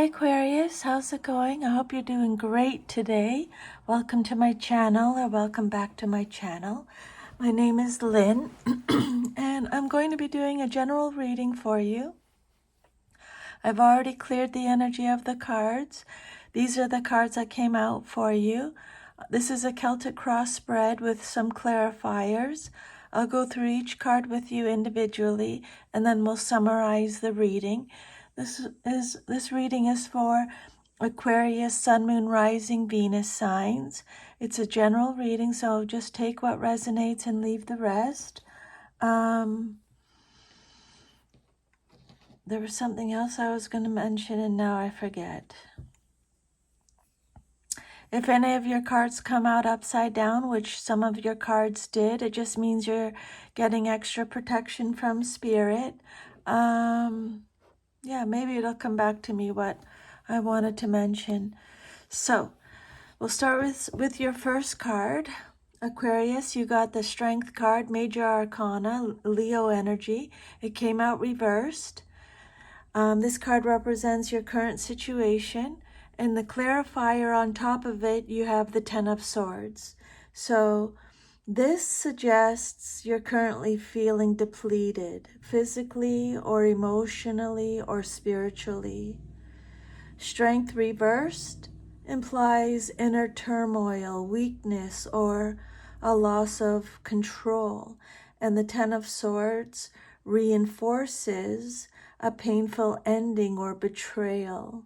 Hi Aquarius, how's it going? I hope you're doing great today. Welcome to my channel, or welcome back to my channel. My name is Lynn and I'm going to be doing a general reading for you. I've already cleared the energy of the cards. These are the cards that came out for you. This is a Celtic cross spread with some clarifiers. I'll go through each card with you individually and then we'll summarize the reading. This reading is for Aquarius, Sun, Moon, Rising, Venus signs. It's a general reading, so just take what resonates and leave the rest. There was something else I was going to mention and now I forget. If any of your cards come out upside down, which some of your cards did, it just means you're getting extra protection from spirit. Yeah, maybe it'll come back to me what I wanted to mention. So we'll start with your first card. Aquarius, you got the Strength card, Major Arcana, Leo energy. It came out reversed. This card represents your current situation. And the clarifier on top of it, you have the Ten of Swords. So this suggests you're currently feeling depleted, physically or emotionally or spiritually. Strength reversed implies inner turmoil, weakness, or a loss of control. And the Ten of Swords reinforces a painful ending or betrayal.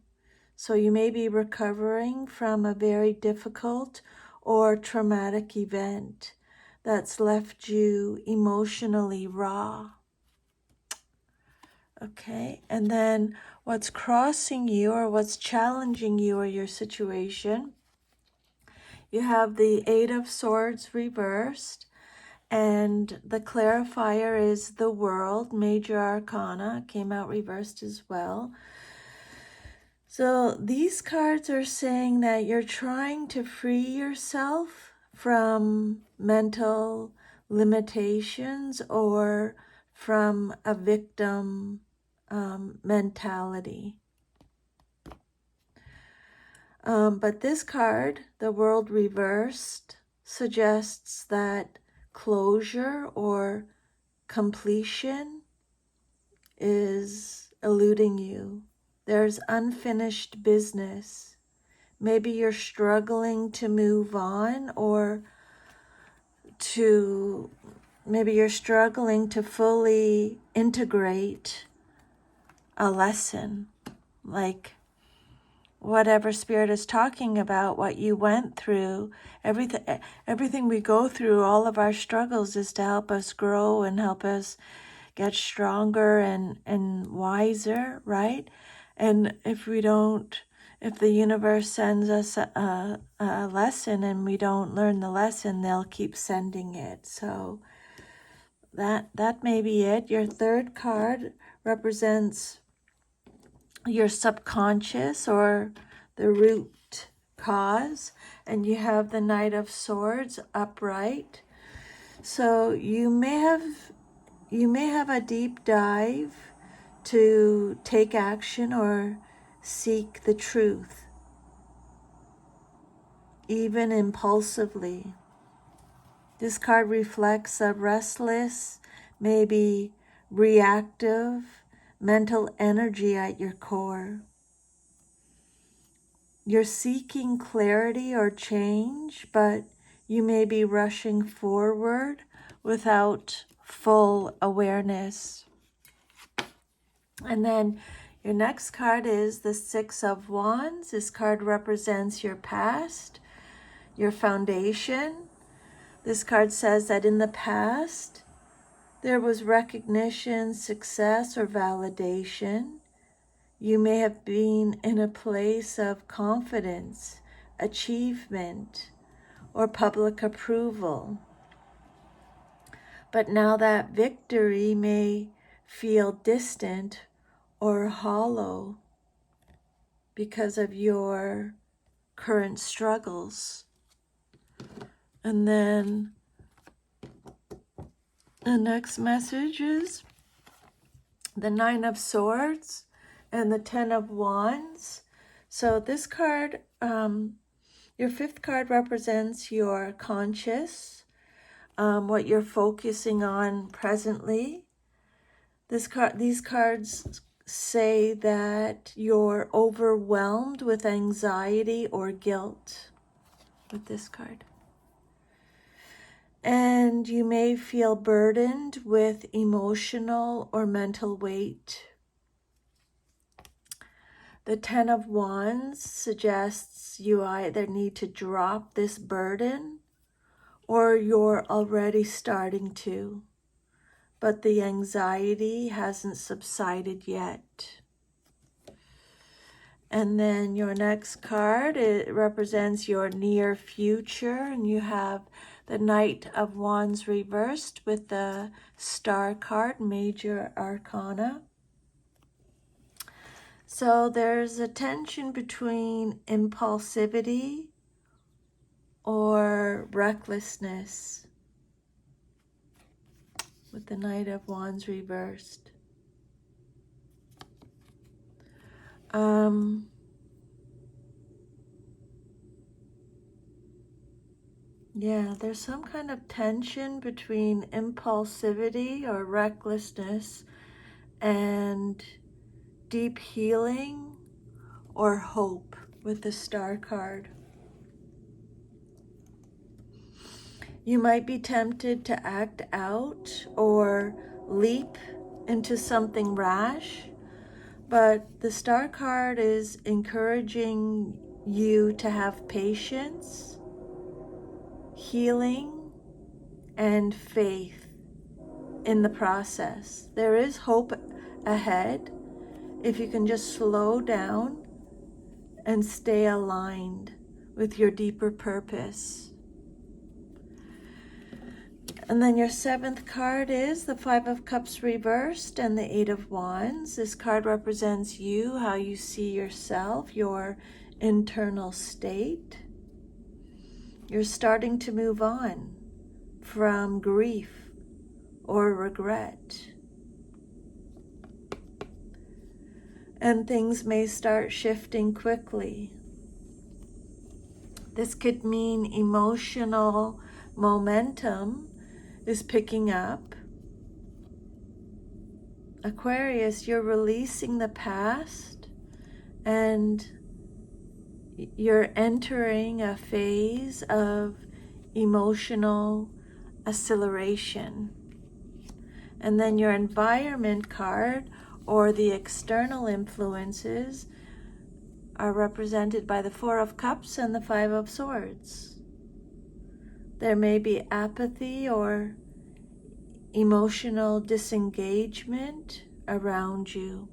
So you may be recovering from a very difficult or traumatic event that's left you emotionally raw. Okay, and then what's crossing you or what's challenging you or your situation, you have the Eight of Swords reversed, and the clarifier is the World, Major Arcana, came out reversed as well. So these cards are saying that you're trying to free yourself from mental limitations or from a victim mentality. But this card, the World reversed, suggests that closure or completion is eluding you. There's unfinished business. Maybe you're struggling to move on, or maybe you're struggling to fully integrate a lesson, like whatever spirit is talking about, what you went through. Everything we go through, all of our struggles, is to help us grow and help us get stronger and wiser, right? And if the universe sends us a lesson and we don't learn the lesson, they'll keep sending it. So that may be it. Your third card represents your subconscious or the root cause, and you have the Knight of Swords upright. So you may have a deep dive to take action or seek the truth, even impulsively. This card reflects a restless, maybe reactive, mental energy at your core. You're seeking clarity or change, but you may be rushing forward without full awareness. And then your next card is the Six of Wands. This card represents your past, your foundation. This card says that in the past, there was recognition, success, or validation. You may have been in a place of confidence, achievement, or public approval. But now that victory may feel distant or hollow because of your current struggles. And then the next message is the Nine of Swords and the Ten of Wands. So this card, your fifth card represents your conscious, what you're focusing on presently. These cards say that you're overwhelmed with anxiety or guilt with this card. And you may feel burdened with emotional or mental weight. The Ten of Wands suggests you either need to drop this burden or you're already starting to, but the anxiety hasn't subsided yet. And then your next card, it represents your near future, and you have the Knight of Wands reversed with the Star card, Major Arcana. So there's a tension between impulsivity or recklessness with the Knight of Wands reversed. Yeah, there's some kind of tension between impulsivity or recklessness and deep healing or hope with the Star card. You might be tempted to act out or leap into something rash, but the Star card is encouraging you to have patience, healing, and faith in the process. There is hope ahead if you can just slow down and stay aligned with your deeper purpose. And then your seventh card is the Five of Cups reversed and the Eight of Wands. This card represents you, how you see yourself, your internal state. You're starting to move on from grief or regret. And things may start shifting quickly. This could mean emotional momentum is picking up. Aquarius, you're releasing the past and you're entering a phase of emotional acceleration. And then your environment card, or the external influences, are represented by the Four of Cups and the Five of Swords. There may be apathy or emotional disengagement around you,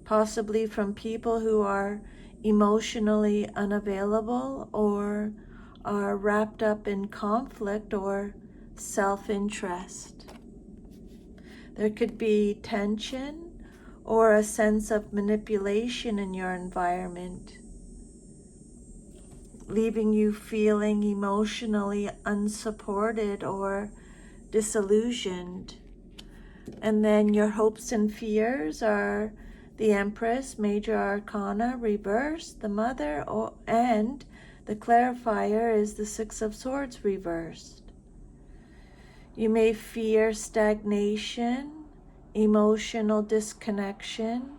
possibly from people who are emotionally unavailable or are wrapped up in conflict or self-interest. There could be tension or a sense of manipulation in your environment, leaving you feeling emotionally unsupported or disillusioned. And then your hopes and fears are the Empress, Major Arcana reversed, the Mother, and the clarifier is the Six of Swords reversed. You may fear stagnation, emotional disconnection,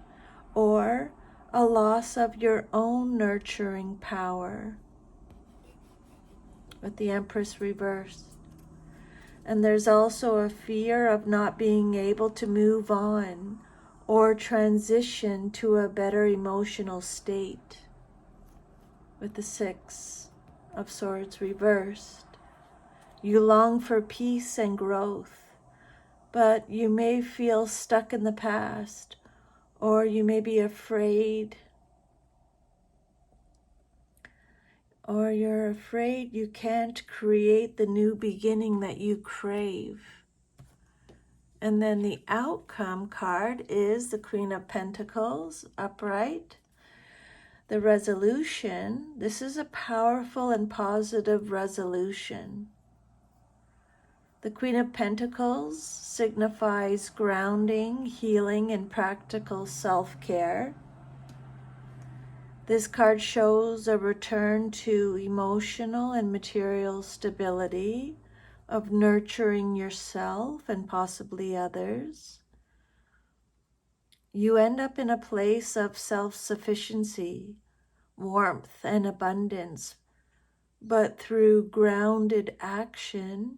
or a loss of your own nurturing power with the Empress reversed. And there's also a fear of not being able to move on or transition to a better emotional state with the Six of Swords reversed. You long for peace and growth, but you may feel stuck in the past, or you may be afraid, or you're afraid you can't create the new beginning that you crave. And then the outcome card is the Queen of Pentacles, upright. The resolution, this is a powerful and positive resolution. The Queen of Pentacles signifies grounding, healing, and practical self-care. This card shows a return to emotional and material stability, of nurturing yourself and possibly others. You end up in a place of self-sufficiency, warmth, and abundance, but through grounded action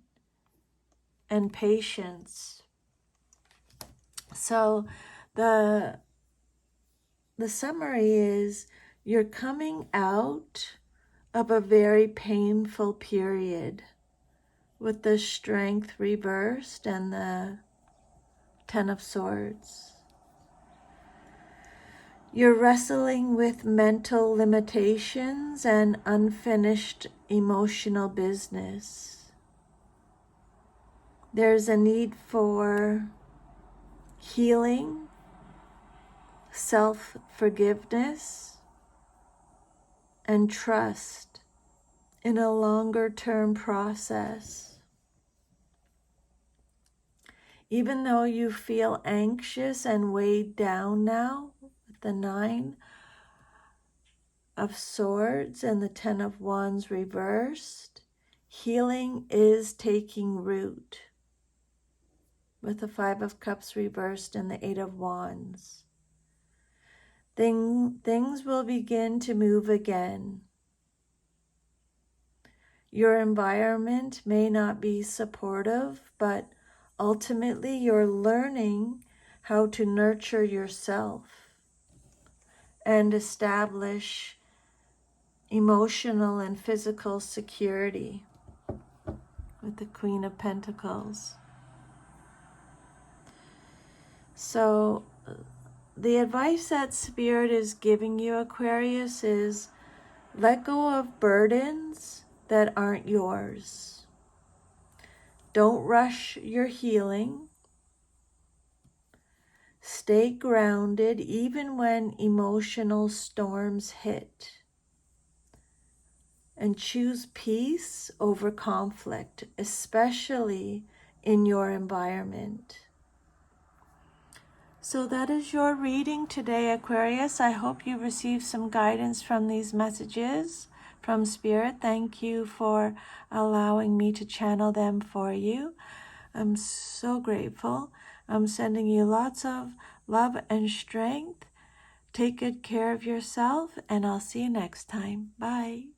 and patience. So the summary is, you're coming out of a very painful period with the Strength reversed and the Ten of Swords. You're wrestling with mental limitations and unfinished emotional business. There's a need for healing, self-forgiveness, and trust in a longer-term process. Even though you feel anxious and weighed down now with the Nine of Swords and the Ten of Wands reversed, healing is taking root with the Five of Cups reversed and the Eight of Wands. Things will begin to move again. Your environment may not be supportive, but ultimately you're learning how to nurture yourself and establish emotional and physical security with the Queen of Pentacles. So the advice that Spirit is giving you, Aquarius, is let go of burdens that aren't yours. Don't rush your healing. Stay grounded even when emotional storms hit. And choose peace over conflict, especially in your environment. So that is your reading today, Aquarius. I hope you received some guidance from these messages from Spirit. Thank you for allowing me to channel them for you. I'm so grateful. I'm sending you lots of love and strength. Take good care of yourself, and I'll see you next time. Bye.